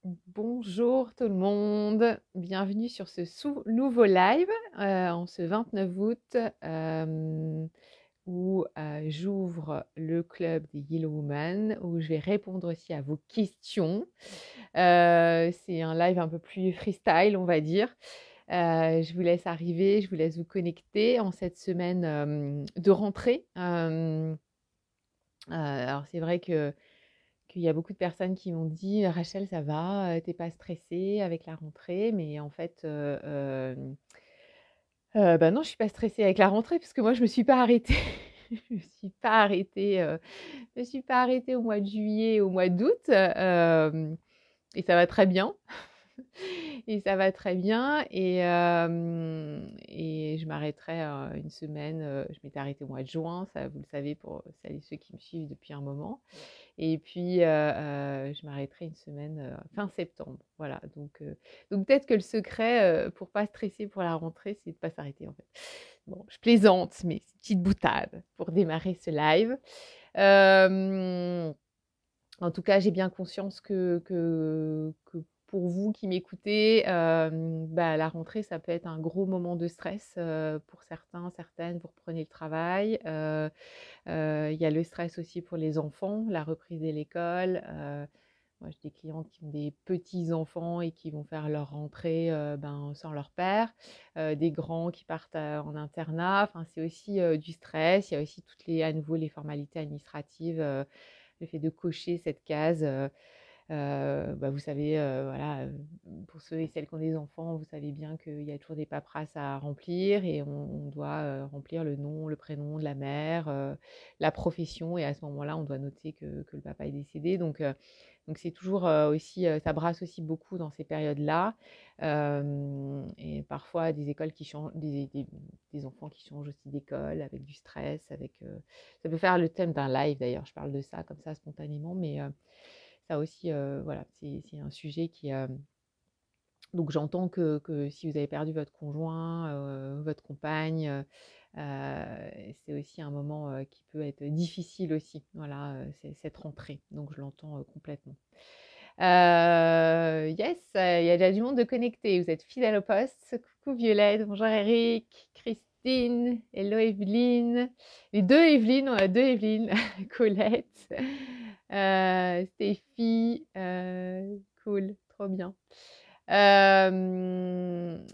Bonjour tout le monde, bienvenue sur ce nouveau live en ce 29 août où j'ouvre le club des Yellow Woman, où je vais répondre aussi à vos questions. C'est un live un peu plus freestyle, on va dire. Je vous laisse arriver, je vous laisse vous connecter en cette semaine de rentrée. Alors c'est vrai qu'il y a beaucoup de personnes qui m'ont dit: «Rachel, ça va, tu pas stressée avec la rentrée?» mais en fait, bah, non, je suis pas stressée avec la rentrée puisque moi je me suis pas arrêtée. Je me suis pas arrêtée, je me suis pas arrêtée au mois de juillet, au mois d'août, et ça va très bien. Et ça va très bien et je m'arrêterai, une semaine, je m'étais arrêtée au mois de juin, ça vous le savez pour celles et ceux qui me suivent depuis un moment. Et puis, je m'arrêterai une semaine, fin septembre. Voilà, donc peut-être que le secret, pour pas stresser pour la rentrée, c'est de pas s'arrêter, en fait. Bon, je plaisante, mais c'est une petite boutade pour démarrer ce live. Hem En tout cas, j'ai bien conscience que pour vous qui m'écoutez, bah, la rentrée, ça peut être un gros moment de stress, pour certains, certaines, vous reprenez le travail. Il y a le stress aussi pour les enfants, la reprise de l'école. Moi, j'ai des clientes qui ont des petits-enfants et qui vont faire leur rentrée, sans leur père. Des grands qui partent, en internat. Enfin, c'est aussi, du stress. Il y a aussi à nouveau, les formalités administratives, le fait de cocher cette case, bah, vous savez, voilà, pour ceux et celles qui ont des enfants, vous savez bien qu'il y a toujours des paperasses à remplir et on doit, remplir le nom, le prénom de la mère, la profession et à ce moment-là, on doit noter que le papa est décédé donc c'est toujours, aussi, ça brasse aussi beaucoup dans ces périodes-là, et parfois des écoles qui changent des enfants qui changent aussi d'école avec du stress, ça peut faire le thème d'un live d'ailleurs, je parle de ça comme ça spontanément, mais ça aussi, voilà, c'est un sujet qui, donc j'entends que si vous avez perdu votre conjoint, votre compagne, c'est aussi un moment, qui peut être difficile aussi, voilà, cette rentrée, donc je l'entends, complètement. Yes, il y a déjà du monde de connecté, vous êtes fidèles au poste. Coucou Violette, bonjour Eric, Christine, hello Evelyne, les 2 Evelyne, on a 2 Evelyne, Colette, Stéphie, cool, trop bien. Hem,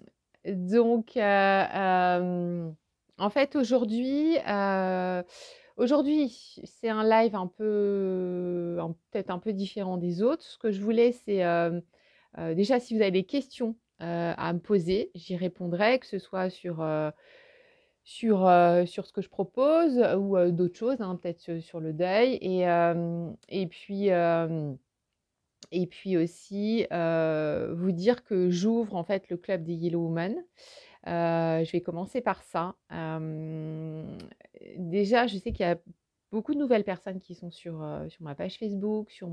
donc en fait aujourd'hui, c'est un live peut-être un peu différent des autres. Ce que je voulais, c'est, déjà si vous avez des questions, à me poser, j'y répondrai, que ce soit sur ce que je propose ou, d'autres choses, hein, peut-être sur le deuil et puis aussi, vous dire que j'ouvre en fait le club des Yellow Women. Je vais commencer par ça. Déjà, je sais qu'il y a beaucoup de nouvelles personnes qui sont sur ma page Facebook, sur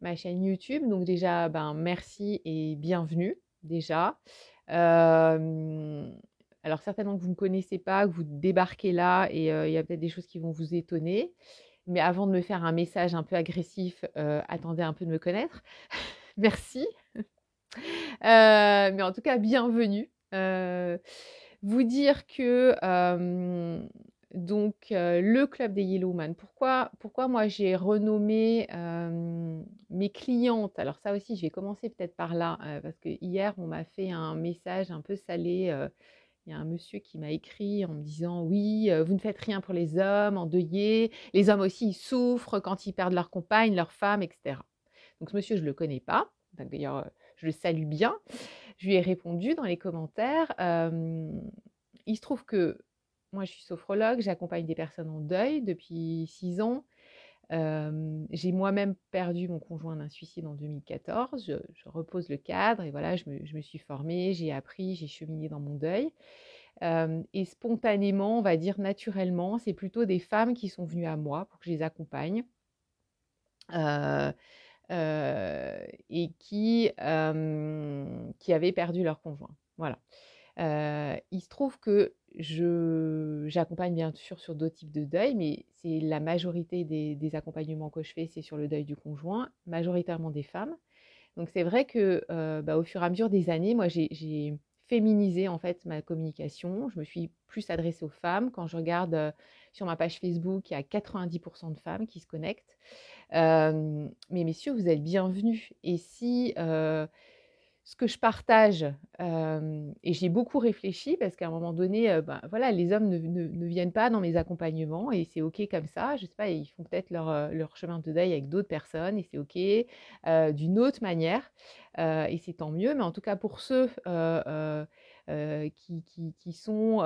ma chaîne YouTube. Donc déjà, ben, merci et bienvenue déjà. Hem, alors certainement que vous ne me connaissez pas, que vous débarquez là et il y a peut-être des choses qui vont vous étonner. Mais avant de me faire un message un peu agressif, attendez un peu de me connaître. Merci. Mais en tout cas, bienvenue. Vous dire que le club des Yellowman, pourquoi moi j'ai renommé mes clientes. Alors ça aussi, je vais commencer peut-être par là, parce que hier on m'a fait un message un peu salé. Il y a un monsieur qui m'a écrit en me disant: «Oui, vous ne faites rien pour les hommes endeuillés. Les hommes aussi, ils souffrent quand ils perdent leur compagne, leur femme, et cetera». Donc ce monsieur, je ne le connais pas. D'ailleurs, je le salue bien. Je lui ai répondu dans les commentaires. Il se trouve que moi, je suis sophrologue, j'accompagne des personnes en deuil depuis 6 ans. J'ai moi-même perdu mon conjoint d'un suicide en 2014. Je repose le cadre et voilà, je me suis formée, j'ai appris, j'ai cheminé dans mon deuil. Et spontanément, on va dire naturellement, c'est plutôt des femmes qui sont venues à moi pour que je les accompagne. Heu et qui avaient perdu leur conjoint. Voilà. Il se trouve que j'accompagne bien sûr sur d'autres types de deuil, mais c'est la majorité des accompagnements que je fais, c'est sur le deuil du conjoint, majoritairement des femmes. Donc c'est vrai que au fur et à mesure des années, moi j'ai féminisé en fait ma communication. Je me suis plus adressée aux femmes. Quand je regarde sur ma page Facebook, il y a 90% de femmes qui se connectent. Mais messieurs, vous êtes bienvenus. Et si ce que je partage, et j'ai beaucoup réfléchi parce qu'à un moment donné, voilà, les hommes ne viennent pas dans mes accompagnements et c'est OK comme ça. Je sais pas, ils font peut-être leur chemin de deuil avec d'autres personnes et c'est OK, d'une autre manière, et c'est tant mieux. Mais en tout cas pour ceux, qui sont,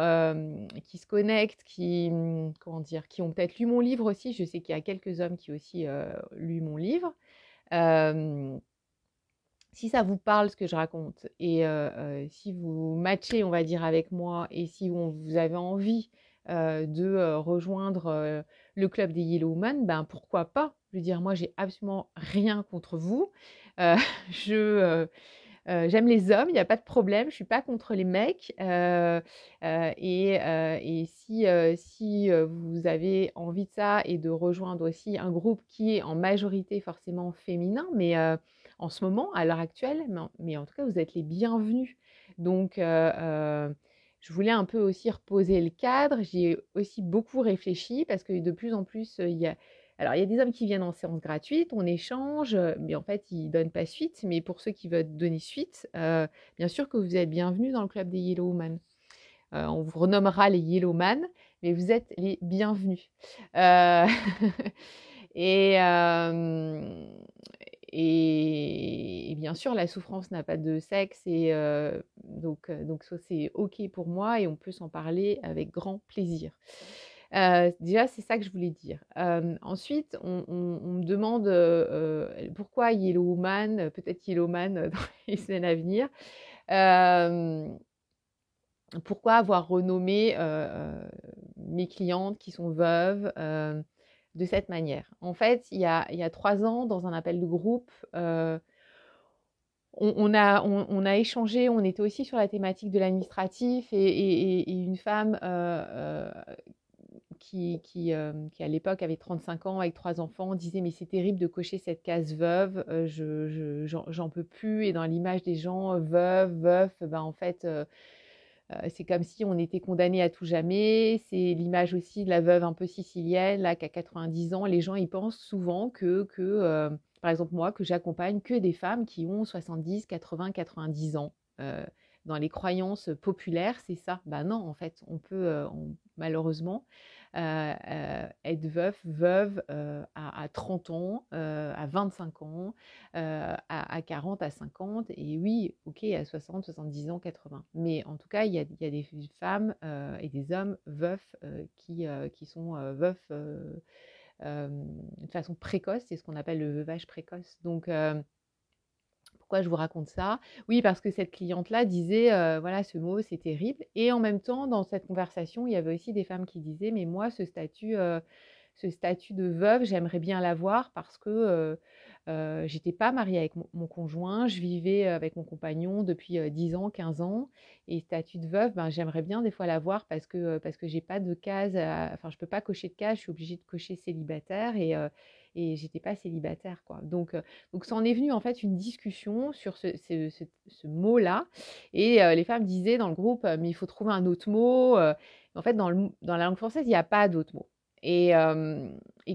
qui se connectent, comment dire? Qui ont peut-être lu mon livre aussi. Je sais qu'il y a quelques hommes qui ont aussi, lu mon livre. Hem Si ça vous parle ce que je raconte et si vous matchez, on va dire, avec moi et si vous avez envie, de, rejoindre, le club des Yellow Woman, ben, pourquoi pas? Je veux dire, moi, j'ai absolument rien contre vous. Heu, je, j'aime les hommes, il y a pas de problème, je suis pas contre les mecs, et si vous avez envie de ça et de rejoindre aussi un groupe qui est en majorité forcément féminin, mais en ce moment, à l'heure actuelle, mais en tout cas, vous êtes les bienvenus. Donc je voulais un peu aussi reposer le cadre. J'y ai aussi beaucoup réfléchi parce que de plus en plus, il y a des hommes qui viennent en séance gratuite, on échange, mais en fait, ils donnent pas suite. Mais pour ceux qui veulent donner suite, bien sûr que vous êtes bienvenus dans le club des Yellow Woman. On vous renommera les Yellow Man, mais vous êtes les bienvenus. Heu et hem et bien sûr, la souffrance n'a pas de sexe et donc ça, c'est OK pour moi et on peut s'en parler avec grand plaisir. Déjà, c'est ça que je voulais dire. Ensuite, on me demande, pourquoi Yellow Woman, peut-être Yellow Man, dans les semaines à venir. Pourquoi avoir renommé, mes clientes qui sont veuves, de cette manière? En fait, il y a 3 ans, dans un appel de groupe, on a échangé, on était aussi sur la thématique de l'administratif et une femme, qui à l'époque avait 35 ans avec 3 enfants, disait: «Mais c'est terrible de cocher cette case veuve, j'en peux plus» et dans l'image des gens, veuve, veuf, ben, en fait, c'est comme si on était condamné à tout jamais. C'est l'image aussi de la veuve un peu sicilienne, là, qui a 90 ans. Les gens, ils pensent souvent par exemple moi, que j'accompagne que des femmes qui ont 70, 80, 90 ans. Dans les croyances populaires, c'est ça. Ben non, en fait, on peut, malheureusement, être veuve, à 30 ans, à 25 ans, à 40, à 50 et oui, OK, à 60, 70 ans, 80. Mais en tout cas, il y a des femmes, et des hommes veufs, qui sont, veufs, de façon précoce. C'est ce qu'on appelle le veuvage précoce. Donc pourquoi je vous raconte ça? Oui, parce que cette cliente-là disait, voilà, ce mot, c'est terrible et en même temps, dans cette conversation, il y avait aussi des femmes qui disaient: «Mais moi, ce statut de veuve, j'aimerais bien l'avoir parce que, j'étais pas mariée avec mon conjoint, je vivais avec mon compagnon depuis, 10 ans, 15 ans et statut de veuve, ben, j'aimerais bien des fois l'avoir parce que j'ai pas de case enfin, je peux pas cocher de case, je suis obligée de cocher célibataire et j'étais pas célibataire, quoi. Donc ça en est venu, en fait, une discussion sur ce mot-là et les femmes disaient dans le groupe: «Mais il faut trouver un autre mot», en fait, dans la langue française, il y a pas d'autre mot. Et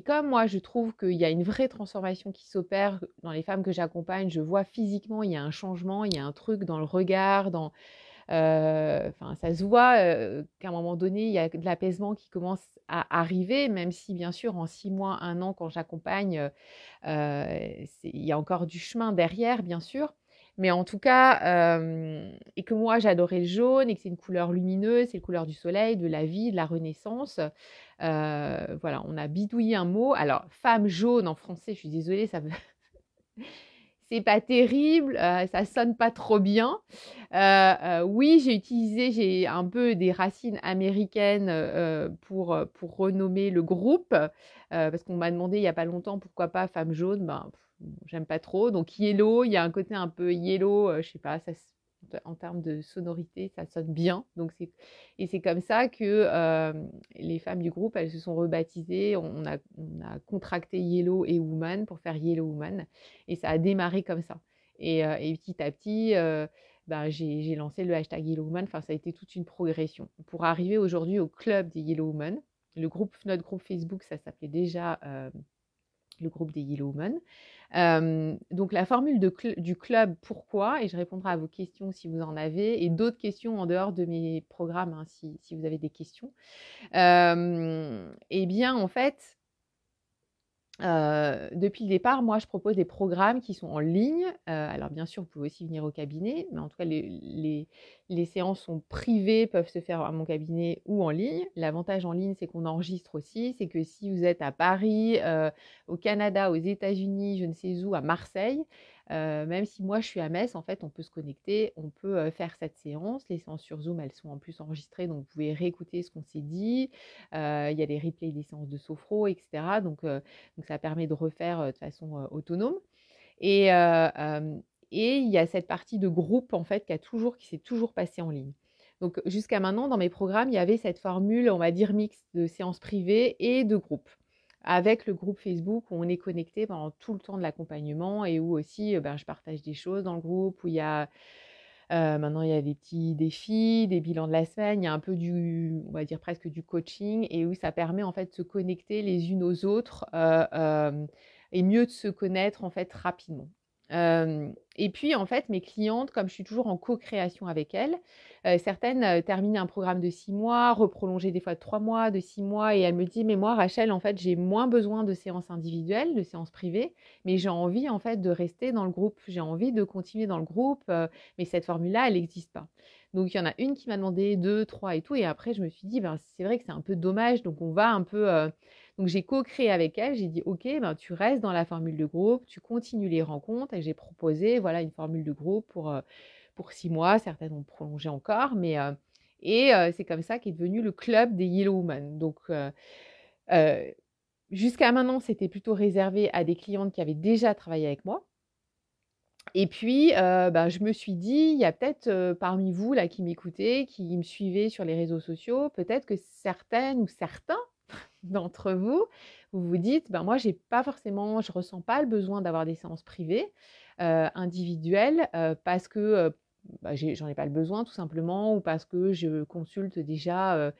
comme moi, je trouve qu'il y a une vraie transformation qui s'opère dans les femmes que j'accompagne, je vois physiquement, il y a un changement, il y a un truc dans le regard, enfin, ça se voit, qu'à un moment donné, il y a de l'apaisement qui commence à arriver, même si bien sûr en 6 mois, 1 an, quand j'accompagne, il y a encore du chemin derrière, bien sûr. Mais en tout cas, et que moi j'adorais le jaune et que c'est une couleur lumineuse, c'est la couleur du soleil, de la vie, de la renaissance. Voilà, on a bidouillé un mot. Alors, femme jaune en français, je suis désolée, ça veut c'est pas terrible, ça sonne pas trop bien. Oui, j'ai un peu des racines américaines, pour renommer le groupe, parce qu'on m'a demandé il y a pas longtemps pourquoi pas femme jaune, ben, bon, j'aime pas trop. Donc yellow, il y a un côté un peu yellow, je sais pas, en termes de sonorité, ça sonne bien. C'est comme ça que les femmes du groupe, elles se sont rebaptisées. On a contracté Yellow et Woman pour faire Yellow Woman et ça a démarré comme ça. Et petit à petit, j'ai lancé le hashtag Yellow Woman. Enfin, ça a été toute une progression pour arriver aujourd'hui au club des Yellow Woman. Notre groupe Facebook, ça s'appelait déjà le groupe des Yellow Woman. Donc la formule du club, pourquoi? Et je répondrai à vos questions si vous en avez, et d'autres questions en dehors de mes programmes, hein, si vous avez des questions. Eh bien, en fait, depuis le départ, moi, je propose des programmes qui sont en ligne. Alors bien sûr, vous pouvez aussi venir au cabinet, mais en tout cas, les séances sont privées, peuvent se faire à mon cabinet ou en ligne. L'avantage en ligne, c'est qu'on enregistre aussi. C'est que si vous êtes à Paris, au Canada, aux États-Unis, je ne sais où, à Marseille, même si moi je suis à Metz, en fait, on peut se connecter, on peut faire cette séance. Les séances sur Zoom, elles sont en plus enregistrées, donc vous pouvez réécouter ce qu'on s'est dit. Il y a les replays des séances de sophro, etc. Donc ça permet de refaire de façon autonome. Et il y a cette partie de groupe, en fait, qui s'est toujours passée en ligne. Donc jusqu'à maintenant, dans mes programmes, il y avait cette formule, on va dire, mixte de séances privées et de groupe. Avec le groupe Facebook où on est connecté pendant tout le temps de l'accompagnement et où aussi je partage des choses dans le groupe, où il y a maintenant il y a des petits défis, des bilans de la semaine, il y a un peu on va dire presque du coaching, et où ça permet en fait de se connecter les unes aux autres et mieux de se connaître en fait rapidement. Et puis en fait, mes clientes, comme je suis toujours en co-création avec elles, certaines terminent un programme de 6 mois, reprolongées des fois de 3 mois, de 6 mois, et elles me disent: mais moi Rachel, en fait j'ai moins besoin de séances individuelles, de séances privées, mais j'ai envie en fait de rester dans le groupe, j'ai envie de continuer dans le groupe, mais cette formule-là, elle n'existe pas. Donc il y en a une qui m'a demandé 2, 3 et tout, et après je me suis dit, c'est vrai que c'est un peu dommage, donc on va un peu... Donc j'ai co-créé avec elle, j'ai dit ok, tu restes dans la formule de groupe, tu continues les rencontres, et j'ai proposé voilà une formule de groupe pour 6 mois, certaines ont prolongé encore, mais c'est comme ça qu'est devenu le club des Yellow Woman. Donc jusqu'à maintenant, c'était plutôt réservé à des clientes qui avaient déjà travaillé avec moi. Et puis, je me suis dit, il y a peut-être parmi vous là qui m'écoutez, qui me suivez sur les réseaux sociaux, peut-être que certaines ou certains d'entre vous, vous vous dites: moi je ressens pas le besoin d'avoir des séances privées, individuelles, parce que, j'en ai pas le besoin tout simplement, ou parce que je consulte déjà,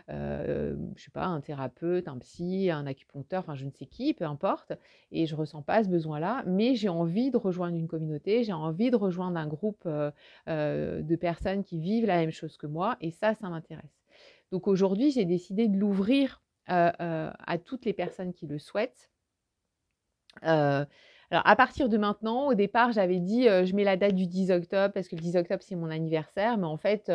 je sais pas, un thérapeute, un psy, un acupuncteur, enfin je ne sais qui, peu importe, et je ressens pas ce besoin-là, mais j'ai envie de rejoindre une communauté, j'ai envie de rejoindre un groupe, de personnes qui vivent la même chose que moi, et ça m'intéresse. Donc aujourd'hui, j'ai décidé de l'ouvrir à toutes les personnes qui le souhaitent. Alors à partir de maintenant, au départ, j'avais dit, je mets la date du 10 octobre parce que le 10 octobre, c'est mon anniversaire, mais en fait,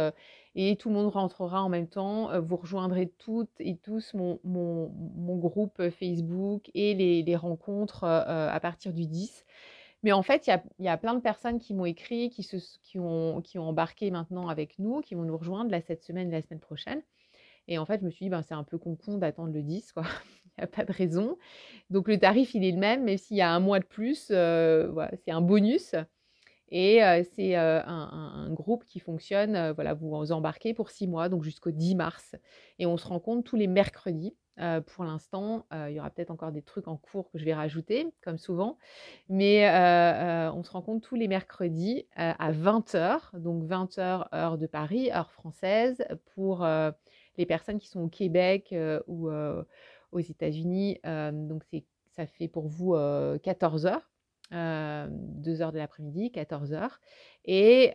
et tout le monde rentrera en même temps, vous rejoindrez toutes et tous mon groupe Facebook et les rencontres à partir du 10. Mais en fait, il y a plein de personnes qui m'ont écrit, qui ont embarqué maintenant avec nous, qui vont nous rejoindre là cette semaine et la semaine prochaine. Et en fait, je me suis dit, c'est un peu con d'attendre le 10, quoi. Il n'y a pas de raison. Donc le tarif, il est le même s'il y a un mois de plus, voilà, c'est un bonus. Et c'est un groupe qui fonctionne, voilà, vous embarquez pour 6 mois, donc jusqu'au 10 mars. Et on se rencontre tous les mercredis. Pour l'instant, il y aura peut-être encore des trucs en cours que je vais rajouter, comme souvent. Mais on se rencontre tous les mercredis à 20h, donc 20h heure de Paris, heure française, pour les personnes qui sont au Québec ou aux États-Unis. Donc ça fait pour vous 14h. 2h de l'après-midi, 14h. Et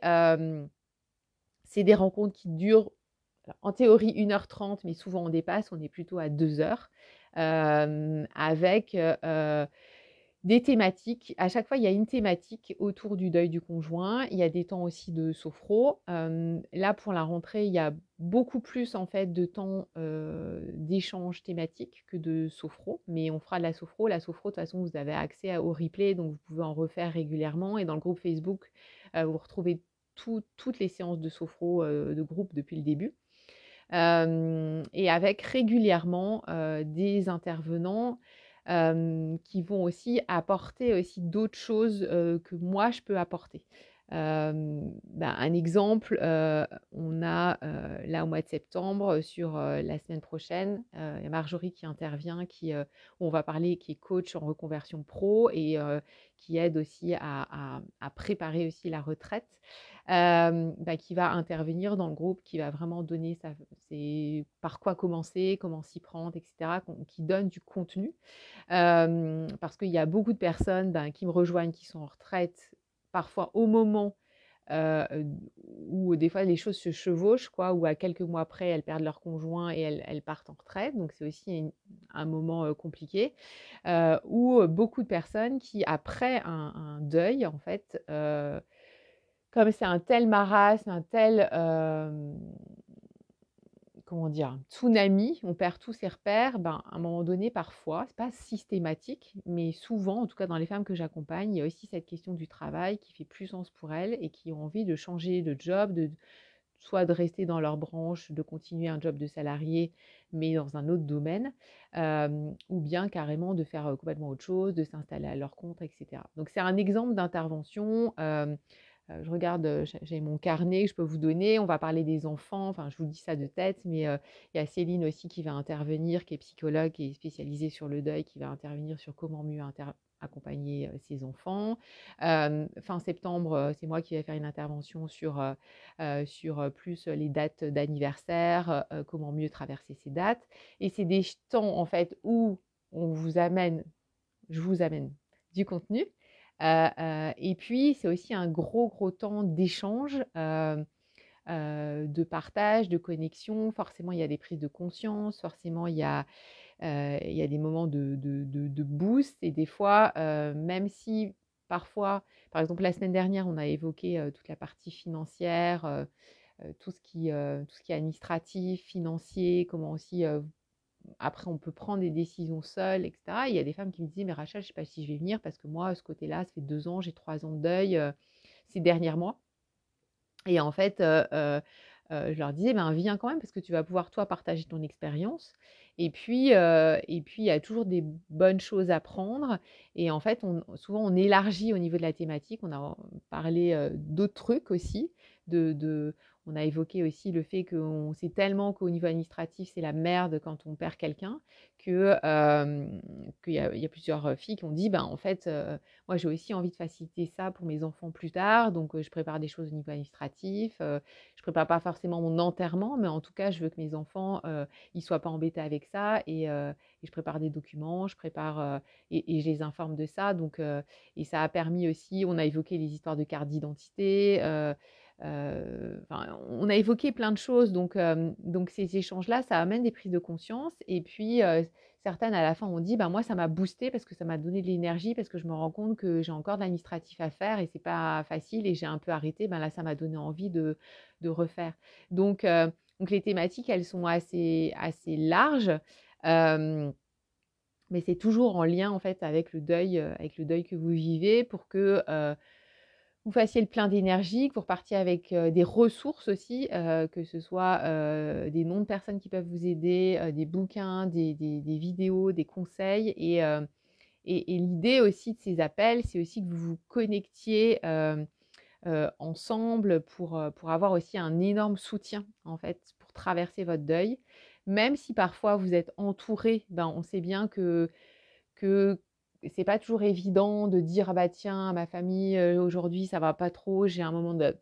c'est des rencontres qui durent, en théorie, 1h30, mais souvent on dépasse, on est plutôt à 2h, avec des thématiques. À chaque fois, il y a une thématique autour du deuil du conjoint. Il y a des temps aussi de sophro. Là, pour la rentrée, il y a beaucoup plus en fait de temps d'échange thématique que de sophro. Mais on fera de la sophro. La sophro, de toute façon, vous avez accès au replay, donc vous pouvez en refaire régulièrement. Et dans le groupe Facebook, vous retrouvez toutes les séances de sophro de groupe depuis le début. Et avec régulièrement des intervenants qui vont aussi apporter aussi d'autres choses que moi je peux apporter. Un exemple, on a là au mois de septembre, sur la semaine prochaine, il y a Marjorie qui intervient, où on va parler, qui est coach en reconversion pro et qui aide aussi à préparer aussi la retraite, qui va intervenir dans le groupe, qui va vraiment donner c'est par quoi commencer, comment s'y prendre, etc., qui donne du contenu. Parce qu'il y a beaucoup de personnes qui me rejoignent, qui sont en retraite, parfois au moment où des fois les choses se chevauchent, quoi, ou à quelques mois après, elles perdent leur conjoint et elles partent en retraite. Donc c'est aussi un moment compliqué. Ou beaucoup de personnes qui, après un deuil, en fait, comme c'est un tel marasme, un tel comment dire? Un tsunami, on perd tous ses repères, à un moment donné, parfois, c'est pas systématique, mais souvent, en tout cas dans les femmes que j'accompagne, il y a aussi cette question du travail qui fait plus sens pour elles et qui ont envie de changer de job, soit de rester dans leur branche, de continuer un job de salarié, mais dans un autre domaine, ou bien carrément de faire complètement autre chose, de s'installer à leur compte, etc. Donc c'est un exemple d'intervention. Je regarde, j'ai mon carnet que je peux vous donner. On va parler des enfants. Enfin, je vous dis ça de tête, mais il y a Céline aussi qui va intervenir, qui est psychologue, qui est spécialisée sur le deuil, qui va intervenir sur comment mieux accompagner ses enfants. Fin septembre, c'est moi qui vais faire une intervention sur plus les dates d'anniversaire, comment mieux traverser ces dates. Et c'est des temps, en fait, où je vous amène du contenu. Et puis, c'est aussi un gros temps d'échange, de partage, de connexion. Forcément, il y a des prises de conscience. Forcément, il y a des moments de boost. Et des fois, même si parfois, par exemple, la semaine dernière, on a évoqué toute la partie financière, tout ce qui est administratif, financier, comment aussi après, on peut prendre des décisions seules, etc. Et il y a des femmes qui me disaient, mais Rachel, je ne sais pas si je vais venir parce que moi, ce côté-là, ça fait 2 ans, j'ai 3 ans de deuil ces derniers mois. Et en fait, je leur disais, viens quand même parce que tu vas pouvoir, toi, partager ton expérience. Et puis, il y a toujours des bonnes choses à prendre. Et en fait, souvent, on élargit au niveau de la thématique. On a parlé d'autres trucs aussi. On a évoqué aussi le fait qu'on sait tellement qu'au niveau administratif, c'est la merde quand on perd quelqu'un, qu'il y a plusieurs filles qui ont dit, en fait, moi, j'ai aussi envie de faciliter ça pour mes enfants plus tard. Donc, je prépare des choses au niveau administratif. Je prépare pas forcément mon enterrement, mais en tout cas, je veux que mes enfants, ils soient pas embêtés avec ça. Et je prépare des documents, je prépare et je les informe de ça. Donc, et ça a permis aussi, on a évoqué les histoires de carte d'identité. On a évoqué plein de choses. Donc ces échanges-là, ça amène des prises de conscience. Et puis, certaines, à la fin, ont dit, moi, ça m'a boosté parce que ça m'a donné de l'énergie, parce que je me rends compte que j'ai encore de l'administratif à faire et c'est pas facile et j'ai un peu arrêté. Là, ça m'a donné envie de refaire. Donc les thématiques, elles sont assez larges, mais c'est toujours en lien, en fait, avec le deuil que vous vivez pour que vous fassiez le plein d'énergie, que vous repartiez avec des ressources aussi, que ce soit des noms de personnes qui peuvent vous aider, des bouquins, des vidéos, des conseils. Et l'idée aussi de ces appels, c'est aussi que vous vous connectiez ensemble pour avoir aussi un énorme soutien, en fait, pour traverser votre deuil. Même si parfois vous êtes entouré, on sait bien que c'est pas toujours évident de dire: «Ah tiens, ma famille, aujourd'hui ça va pas trop, j'ai un moment de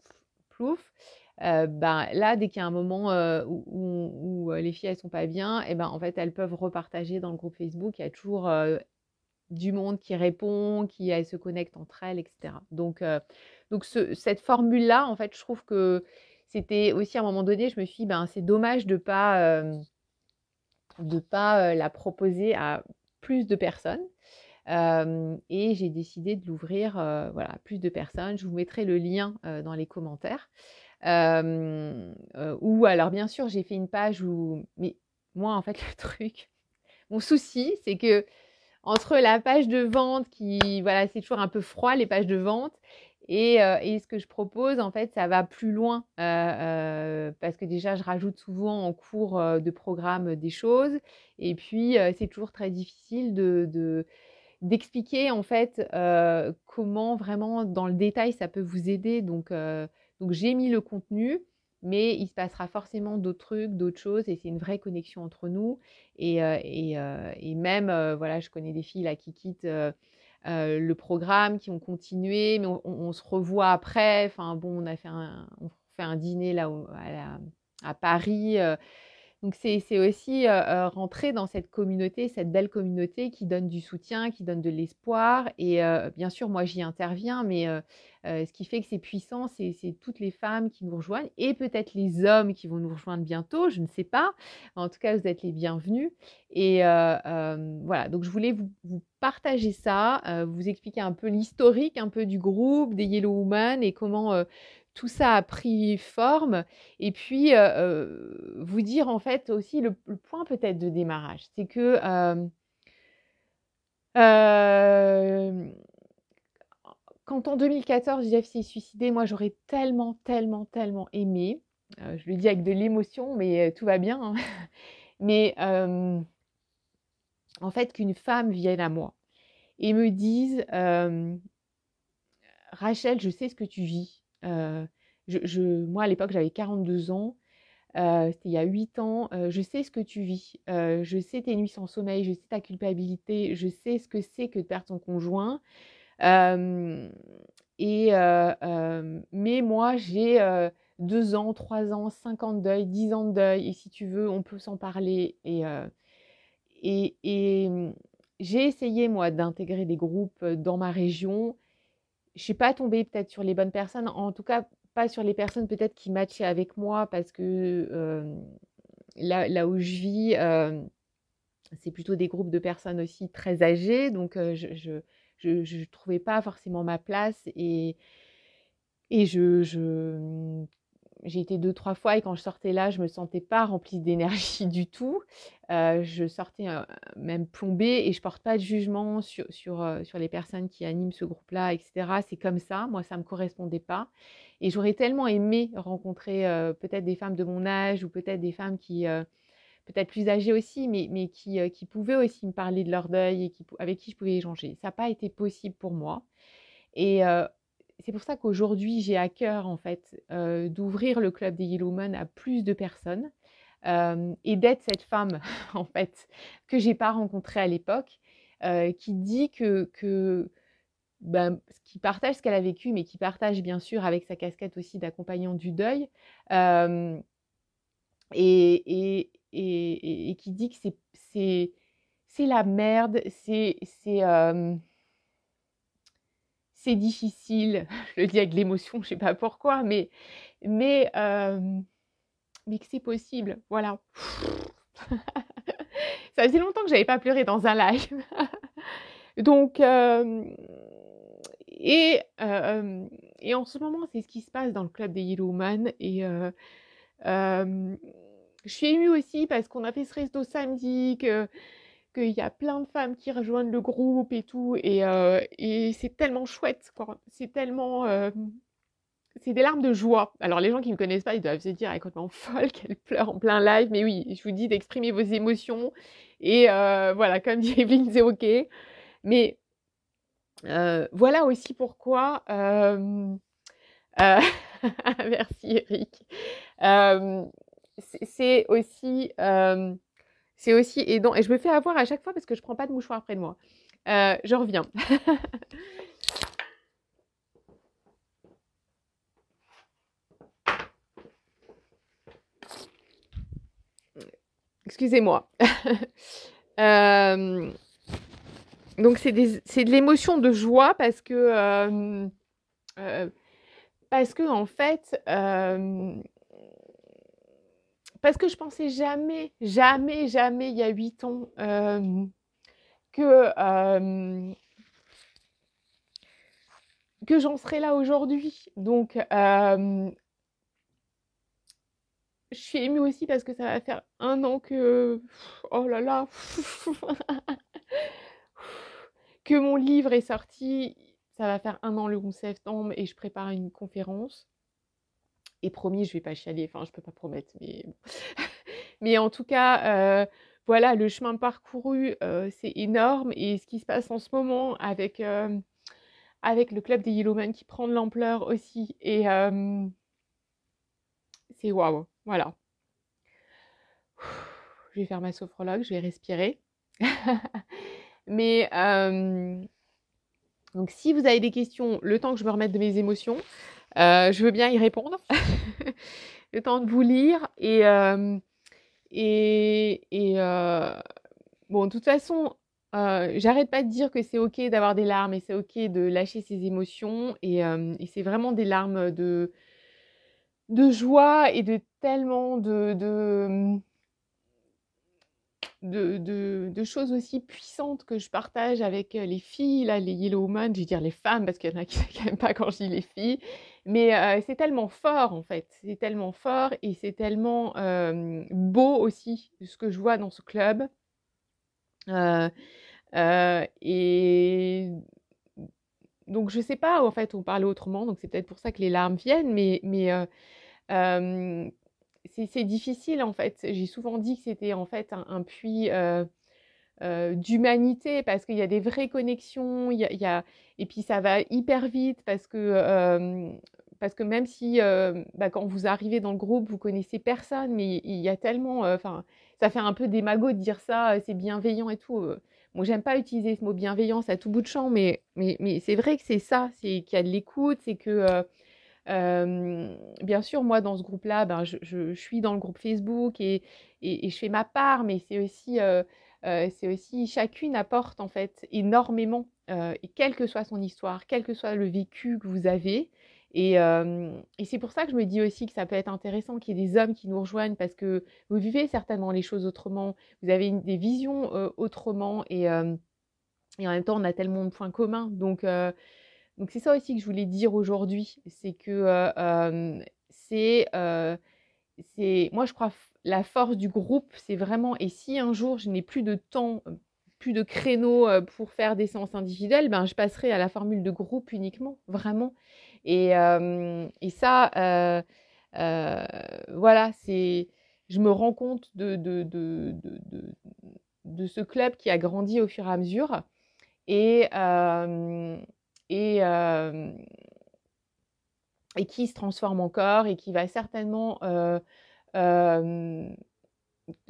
plouf». Là, dès qu'il y a un moment, où les filles elles sont pas bien et en fait, elles peuvent repartager dans le groupe Facebook. Il y a toujours, du monde qui répond, elles se connectent entre elles, et cetera. Donc cette formule-là, en fait, je trouve que c'était aussi à un moment donné, je me suis dit: c'est dommage de pas, la proposer à plus de personnes. Et j'ai décidé de l'ouvrir à plus de personnes. Je vous mettrai le lien dans les commentaires. Ou alors, bien sûr, j'ai fait une page où... Mais moi, en fait, le truc... Mon souci, c'est que entre la page de vente c'est toujours un peu froid, les pages de vente, et ce que je propose, en fait, ça va plus loin, parce que déjà, je rajoute souvent en cours de programme des choses, et puis c'est toujours très difficile d'expliquer, en fait, comment vraiment, dans le détail, ça peut vous aider. Donc j'ai mis le contenu, mais il se passera forcément d'autres trucs, d'autres choses, et c'est une vraie connexion entre nous. Et même, je connais des filles là qui quittent le programme, qui ont continué, mais on se revoit après. Enfin bon, on fait un dîner là à Paris. Donc c'est aussi rentrer dans cette communauté, cette belle communauté qui donne du soutien, qui donne de l'espoir. Et bien sûr, moi j'y interviens, mais ce qui fait que c'est puissant, c'est toutes les femmes qui nous rejoignent et peut-être les hommes qui vont nous rejoindre bientôt, je ne sais pas. En tout cas, vous êtes les bienvenus. Et voilà, donc je voulais vous partager ça, vous expliquer un peu l'historique un peu du groupe, des Yellow Women et comment tout ça a pris forme. Et puis, vous dire en fait aussi le point peut-être de démarrage. C'est que quand en 2014, Jeff s'est suicidé, moi j'aurais tellement, tellement, tellement aimé, je le dis avec de l'émotion, mais tout va bien, hein, mais en fait qu'une femme vienne à moi et me dise Rachel, je sais ce que tu vis. Moi à l'époque j'avais 42 ans. C'était il y a 8 ans. Je sais ce que tu vis. Je sais tes nuits sans sommeil. Je sais ta culpabilité. Je sais ce que c'est que de perdre ton conjoint. Mais moi, j'ai 2 ans, 3 ans, 5 ans de deuil, 10 ans de deuil. Et si tu veux, on peut s'en parler. Et j'ai essayé, moi, d'intégrer des groupes dans ma région. Je ne suis pas tombée peut-être sur les bonnes personnes. En tout cas, pas sur les personnes peut-être qui matchaient avec moi parce que là où je vis, c'est plutôt des groupes de personnes aussi très âgées, donc je trouvais pas forcément ma place et j'ai été 2-3 fois et quand je sortais là, je me sentais pas remplie d'énergie du tout. Je sortais même plombée et je porte pas de jugement sur les personnes qui animent ce groupe-là, et cetera. C'est comme ça, moi ça me correspondait pas et j'aurais tellement aimé rencontrer peut-être des femmes de mon âge ou peut-être des femmes qui peut-être plus âgées aussi, mais qui pouvaient aussi me parler de leur deuil et avec qui je pouvais échanger. Ça n'a pas été possible pour moi. Et c'est pour ça qu'aujourd'hui, j'ai à cœur, en fait, d'ouvrir le club des Yellow Women à plus de personnes et d'être cette femme, en fait, que j'ai pas rencontrée à l'époque, qui dit qui partage ce qu'elle a vécu, mais qui partage bien sûr avec sa casquette aussi d'accompagnant du deuil. Euh, et qui dit que c'est la merde, c'est difficile, je le dis avec de l'émotion, je sais pas pourquoi, mais, mais que c'est possible, voilà. Ça faisait longtemps que j'avais pas pleuré dans un live. Donc, et en ce moment, c'est ce qui se passe dans le club des Yellow Women. Et je suis émue aussi parce qu'on a fait ce resto samedi, qu'il y a plein de femmes qui rejoignent le groupe et tout. Et c'est tellement chouette, quoi. C'est tellement... c'est des larmes de joie. Alors les gens qui ne me connaissent pas, ils doivent se dire, elle est complètement folle, qu'elle pleure en plein live. Mais oui, je vous dis d'exprimer vos émotions. Et voilà, comme dit Evelyne, c'est OK. Mais voilà aussi pourquoi... merci Eric. C'est aussi aidant. Et je me fais avoir à chaque fois parce que je prends pas de mouchoir près de moi. Je reviens. Excusez-moi. Donc c'est de l'émotion de joie parce que en fait parce que je pensais jamais il y a 8 ans que j'en serais là aujourd'hui. Donc je suis émue aussi parce que ça va faire 1 an que oh là là que mon livre est sorti. Ça va faire 1 an le 11 septembre et je prépare une conférence. Et promis, je vais pas chialer, enfin je peux pas promettre, mais bon. Mais en tout cas, voilà, le chemin parcouru, c'est énorme et ce qui se passe en ce moment avec le club des Yellow Men qui prend de l'ampleur aussi et c'est waouh, voilà. Je vais faire ma sophrologue, je vais respirer. Mais Donc si vous avez des questions, le temps que je me remette de mes émotions, je veux bien y répondre. Le temps de vous lire bon, de toute façon, j'arrête pas de dire que c'est OK d'avoir des larmes et c'est OK de lâcher ses émotions et c'est vraiment des larmes de joie et de tellement de choses aussi puissantes que je partage avec les filles, là, les Yellowwoman, je vais dire les femmes, parce qu'il y en a qui n'aiment pas quand je dis les filles, mais c'est tellement fort en fait, c'est tellement fort et c'est tellement beau aussi ce que je vois dans ce club. Et donc je sais pas en fait, on parlait autrement, donc c'est peut-être pour ça que les larmes viennent, mais c'est difficile en fait. J'ai souvent dit que c'était en fait un puits d'humanité parce qu'il y a des vraies connexions, et puis ça va hyper vite parce que même si quand vous arrivez dans le groupe, vous connaissez personne, mais il y a tellement, enfin, ça fait un peu démago de dire ça, c'est bienveillant et tout. Moi, j'aime pas utiliser ce mot bienveillance à tout bout de champ, mais c'est vrai que c'est ça, c'est qu'il y a de l'écoute, c'est que bien sûr, moi, dans ce groupe-là, ben, je suis dans le groupe Facebook et je fais ma part, mais c'est aussi chacune apporte en fait énormément, et quelle que soit son histoire, quel que soit le vécu que vous avez. Et c'est pour ça que je me dis aussi que ça peut être intéressant qu'il y ait des hommes qui nous rejoignent parce que vous vivez certainement les choses autrement, vous avez des visions autrement et en même temps, on a tellement de points communs. Donc c'est ça aussi que je voulais dire aujourd'hui, c'est que moi je crois la force du groupe, c'est vraiment, et si un jour je n'ai plus de temps, plus de créneaux pour faire des séances individuelles, ben je passerai à la formule de groupe uniquement, vraiment. Et ça, voilà, je me rends compte de ce club qui a grandi au fur et à mesure. Et, euh, et, euh, et qui se transforme encore et qui va certainement euh,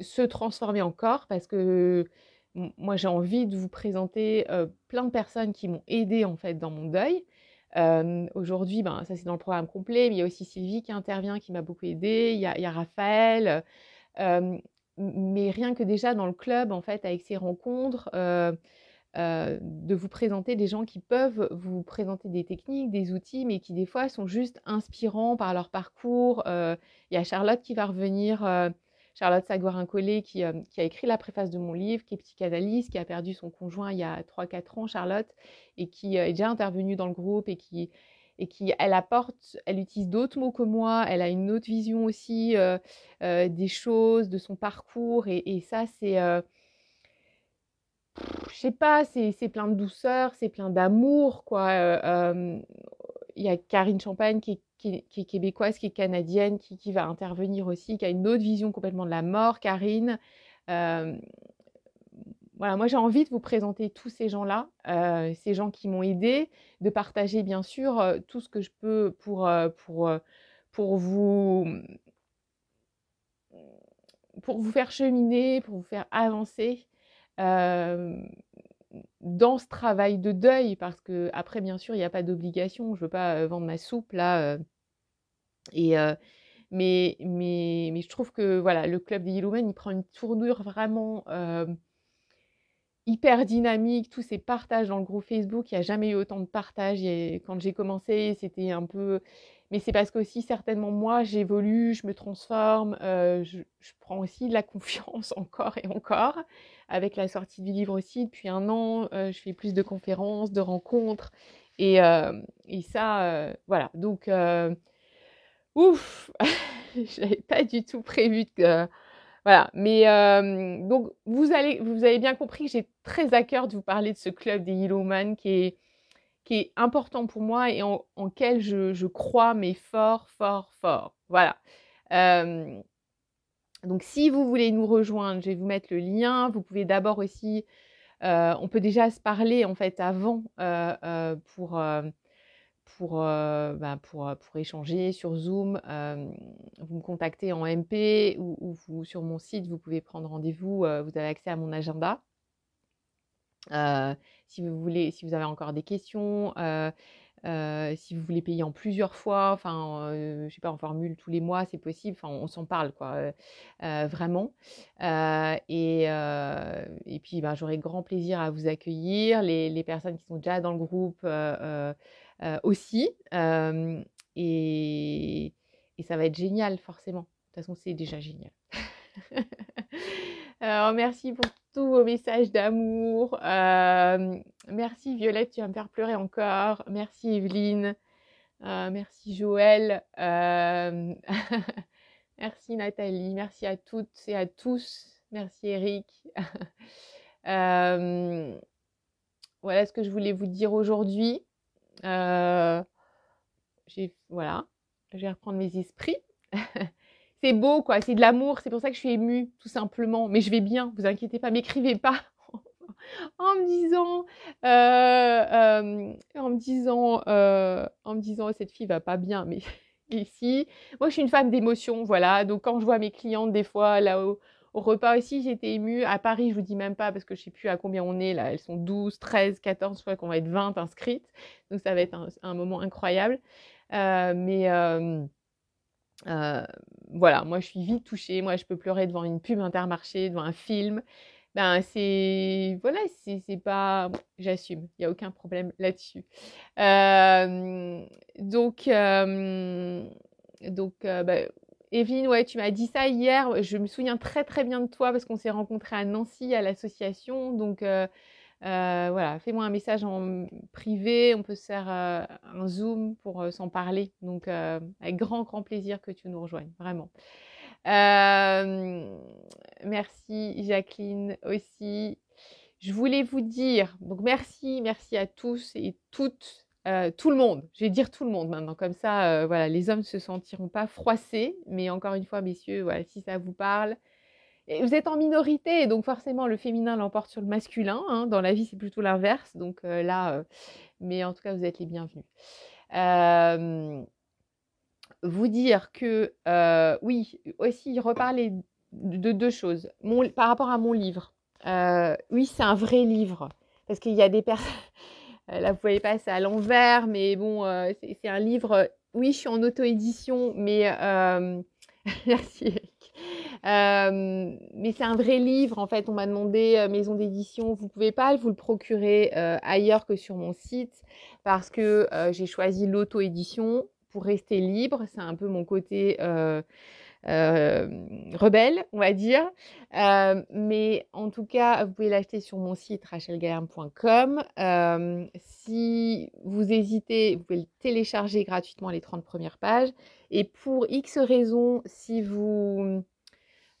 se transformer encore parce que moi j'ai envie de vous présenter plein de personnes qui m'ont aidée en fait dans mon deuil. Aujourd'hui, ben, ça c'est dans le programme complet, mais il y a aussi Sylvie qui intervient, qui m'a beaucoup aidée, il y a Raphaël, mais rien que déjà dans le club en fait avec ces rencontres, de vous présenter des gens qui peuvent vous présenter des techniques, des outils, mais qui des fois sont juste inspirants par leur parcours. Il y a Charlotte qui va revenir, Charlotte Sagourin-Collet qui a écrit la préface de mon livre, qui est psychanalyste, qui a perdu son conjoint il y a 3-4 ans, Charlotte, et qui est déjà intervenue dans le groupe elle utilise d'autres mots que moi, elle a une autre vision aussi des choses, de son parcours, et ça c'est je sais pas, c'est plein de douceur, c'est plein d'amour, quoi. Il y a Karine Champagne qui est québécoise, qui est canadienne, qui va intervenir aussi, qui a une autre vision complètement de la mort, Karine. Euh, voilà, moi j'ai envie de vous présenter tous ces gens-là, ces gens qui m'ont aidée, de partager bien sûr tout ce que je peux pour vous faire cheminer, pour vous faire avancer. Euh, dans ce travail de deuil, parce que après, bien sûr, il n'y a pas d'obligation, je ne veux pas vendre ma soupe là. Et, mais je trouve que voilà, le club des Yellowmen, il prend une tournure vraiment hyper dynamique, tous ces partages dans le groupe Facebook, il n'y a jamais eu autant de partages. Quand j'ai commencé, c'était un peu... Mais c'est parce qu'aussi, certainement, moi, j'évolue, je me transforme, je prends aussi de la confiance encore et encore, avec la sortie du livre aussi. Depuis 1 an, je fais plus de conférences, de rencontres, et ça, voilà. Donc, ouf, je n'avais pas du tout prévu que... Voilà, mais donc vous avez bien compris que j'ai très à cœur de vous parler de ce club des Yellowman qui est important pour moi et en quel je crois, mais fort, fort, fort. Voilà. Euh, donc si vous voulez nous rejoindre, je vais vous mettre le lien. Vous pouvez d'abord aussi, on peut déjà se parler en fait avant pour échanger sur Zoom. Vous me contactez en MP ou sur mon site, vous pouvez prendre rendez-vous, vous avez accès à mon agenda. Si vous avez encore des questions, si vous voulez payer en plusieurs fois, enfin, je sais pas, en formule tous les mois, c'est possible. Enfin, on s'en parle, quoi, vraiment. Et puis, ben, j'aurai grand plaisir à vous accueillir, les personnes qui sont déjà dans le groupe aussi. Et, et ça va être génial, forcément. De toute façon, c'est déjà génial. Alors, merci pour tous vos messages d'amour. Merci Violette, tu vas me faire pleurer encore. Merci Evelyne. Merci Joël. Merci Nathalie. Merci à toutes et à tous. Merci Eric. Voilà ce que je voulais vous dire aujourd'hui. Voilà, je vais reprendre mes esprits. C'est beau, quoi. C'est de l'amour. C'est pour ça que je suis émue, tout simplement. Mais je vais bien. Vous inquiétez pas. M'écrivez pas en me disant, cette fille va pas bien. Mais ici, moi, je suis une femme d'émotion, voilà. Donc, quand je vois mes clientes, des fois, là au repas aussi, j'étais émue. À Paris, je vous dis même pas parce que je sais plus à combien on est là. Elles sont 12, 13, 14, je crois qu'on va être 20 inscrites. Donc, ça va être un moment incroyable. Voilà, moi je suis vite touchée. Moi, je peux pleurer devant une pub Intermarché, devant un film. Ben voilà, c'est pas, j'assume. Il y a aucun problème là-dessus. Bah, Evelyne, ouais, tu m'as dit ça hier. Je me souviens très très bien de toi parce qu'on s'est rencontrés à Nancy à l'association. Donc voilà, fais-moi un message en privé, on peut se faire un Zoom pour s'en parler. Donc, avec grand, grand plaisir que tu nous rejoignes, vraiment. Merci Jacqueline aussi. Je voulais vous dire, donc merci à tous et toutes, tout le monde. Je vais dire tout le monde maintenant, comme ça, voilà, les hommes ne se sentiront pas froissés. Mais encore une fois, messieurs, voilà, si ça vous parle, et vous êtes en minorité, donc forcément le féminin l'emporte sur le masculin. Hein. Dans la vie, c'est plutôt l'inverse. Donc mais en tout cas, vous êtes les bienvenus. Vous dire que, oui, aussi reparler de deux choses. Par rapport à mon livre. Oui, c'est un vrai livre. Parce qu'il y a des personnes... Là, vous ne voyez pas, c'est à l'envers. Mais bon, c'est un livre... Oui, je suis en auto-édition, mais... Merci Eric. Mais c'est un vrai livre, en fait. On m'a demandé, maison d'édition, vous ne pouvez pas vous le procurer ailleurs que sur mon site parce que j'ai choisi l'auto-édition pour rester libre. C'est un peu mon côté rebelle, on va dire. Mais en tout cas, vous pouvez l'acheter sur mon site rachelgaillard.com. Si vous hésitez, vous pouvez le télécharger gratuitement les 30 premières pages. Et pour X raisons, si vous...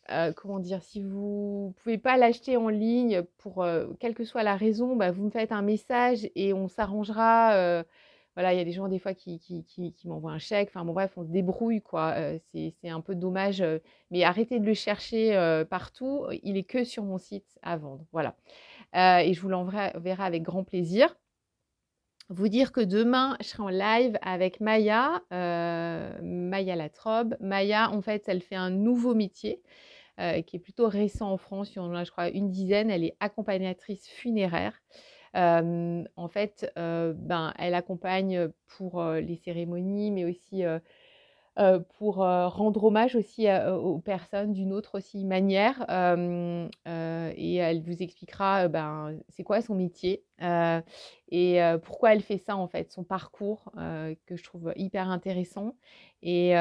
si vous pouvez pas l'acheter en ligne pour quelle que soit la raison, bah, vous me faites un message et on s'arrangera. Voilà, il y a des gens des fois qui m'envoient un chèque. Enfin bon, bref, on se débrouille, quoi. C'est un peu dommage, mais arrêtez de le chercher partout. Il est que sur mon site à vendre. Voilà. Et je vous l'enverrai avec grand plaisir. Vous dire que demain, je serai en live avec Maya, Maya Latrobe. Maya, en fait, elle fait un nouveau métier qui est plutôt récent en France. Il y en a, je crois, une dizaine. Elle est accompagnatrice funéraire. En fait, elle accompagne pour les cérémonies, mais aussi pour rendre hommage aussi aux personnes d'une autre aussi manière. Et elle vous expliquera c'est quoi son métier et pourquoi elle fait ça en fait, son parcours que je trouve hyper intéressant. Et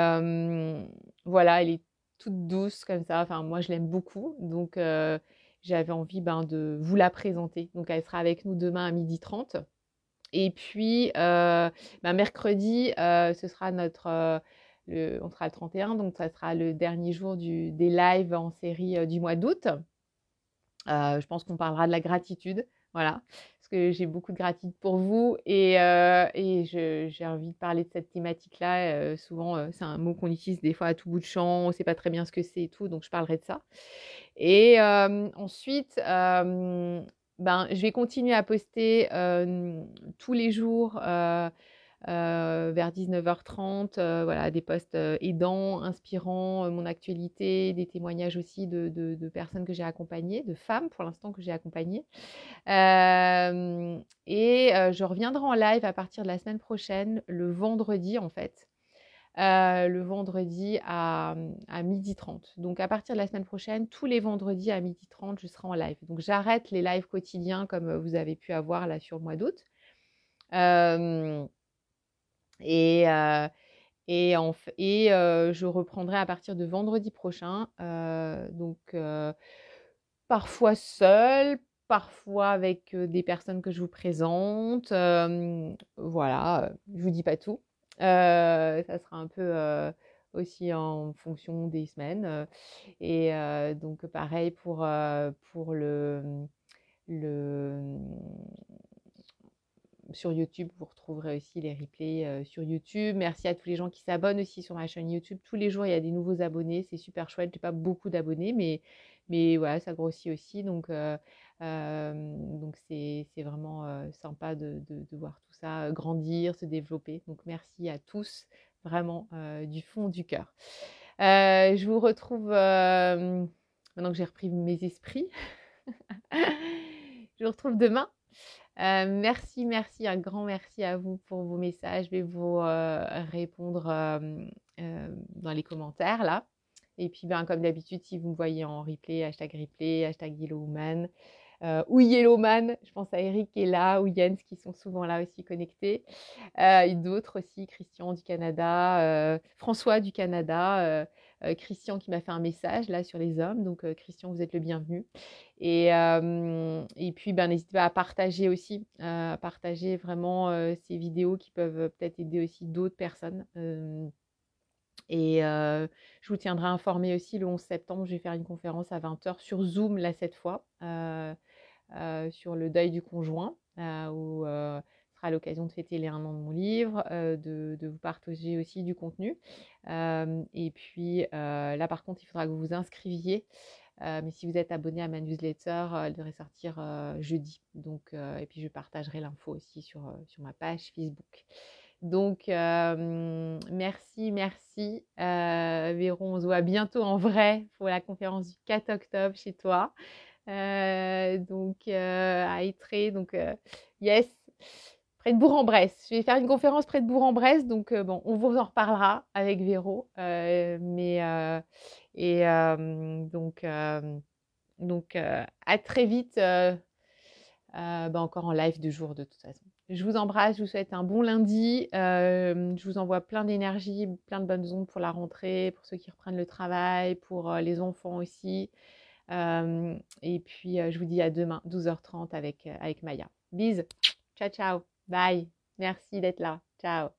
voilà, elle est toute douce comme ça. Enfin, moi, je l'aime beaucoup. Donc, j'avais envie de vous la présenter. Donc, elle sera avec nous demain à 12h30. Et puis, mercredi, ce sera on sera le 31, donc ça sera le dernier jour des lives en série du mois d'août. Je pense qu'on parlera de la gratitude, voilà, parce que j'ai beaucoup de gratitude pour vous et j'ai envie de parler de cette thématique-là. Souvent, c'est un mot qu'on utilise des fois à tout bout de champ, on ne sait pas très bien ce que c'est et tout, donc je parlerai de ça. Et ensuite, je vais continuer à poster tous les jours vers 19h30, voilà, des posts aidants, inspirants, mon actualité, des témoignages aussi de personnes que j'ai accompagnées, de femmes pour l'instant que j'ai accompagnées. Je reviendrai en live à partir de la semaine prochaine, le vendredi en fait. Le vendredi à 12h30. Donc à partir de la semaine prochaine, tous les vendredis à 12h30, je serai en live. Donc j'arrête les lives quotidiens comme vous avez pu avoir là sur le mois d'août. Euh, et euh, je reprendrai à partir de vendredi prochain. Parfois seule, parfois avec des personnes que je vous présente. Voilà, je vous dis pas tout. Ça sera un peu aussi en fonction des semaines. Donc pareil pour le sur YouTube, vous retrouverez aussi les replays sur YouTube. Merci à tous les gens qui s'abonnent aussi sur ma chaîne YouTube. Tous les jours, il y a des nouveaux abonnés. C'est super chouette. Je n'ai pas beaucoup d'abonnés, mais voilà, ça grossit aussi. Donc c'est vraiment sympa de voir tout ça grandir, se développer. Donc, merci à tous, vraiment du fond du cœur. Je vous retrouve, maintenant que j'ai repris mes esprits, je vous retrouve demain. Merci, un grand merci à vous pour vos messages. Je vais vous répondre dans les commentaires là. Et puis, comme d'habitude, si vous me voyez en replay, hashtag Yellowwoman ou Yellowman, je pense à Eric qui est là, ou Jens qui sont souvent là aussi connectés. Et d'autres aussi, Christian du Canada, François du Canada, Christian qui m'a fait un message là sur les hommes. Donc, Christian, vous êtes le bienvenu. Et puis, n'hésitez pas à partager aussi, partager vraiment ces vidéos qui peuvent peut-être aider aussi d'autres personnes. Je vous tiendrai informé aussi le 11 septembre, je vais faire une conférence à 20h sur Zoom, là, cette fois, sur le deuil du conjoint, où ce sera l'occasion de fêter les 1 an de mon livre, de vous partager aussi du contenu. Et puis, là, par contre, il faudra que vous vous inscriviez. Mais si vous êtes abonné à ma newsletter, elle devrait sortir jeudi. Donc, et puis, je partagerai l'info aussi sur ma page Facebook. Donc, merci. Véron, on se voit bientôt en vrai pour la conférence du 4 octobre chez toi. À Étré, yes, près de Bourg-en-Bresse. Je vais faire une conférence près de Bourg-en-Bresse, donc on vous en reparlera avec Véro. À très vite, encore en live 2 jours de toute façon. Je vous embrasse, je vous souhaite un bon lundi. Je vous envoie plein d'énergie, plein de bonnes ondes pour la rentrée, pour ceux qui reprennent le travail, pour les enfants aussi. Et puis, je vous dis à demain, 12h30 avec Maya. Bisous. Ciao, ciao. Bye. Merci d'être là. Ciao.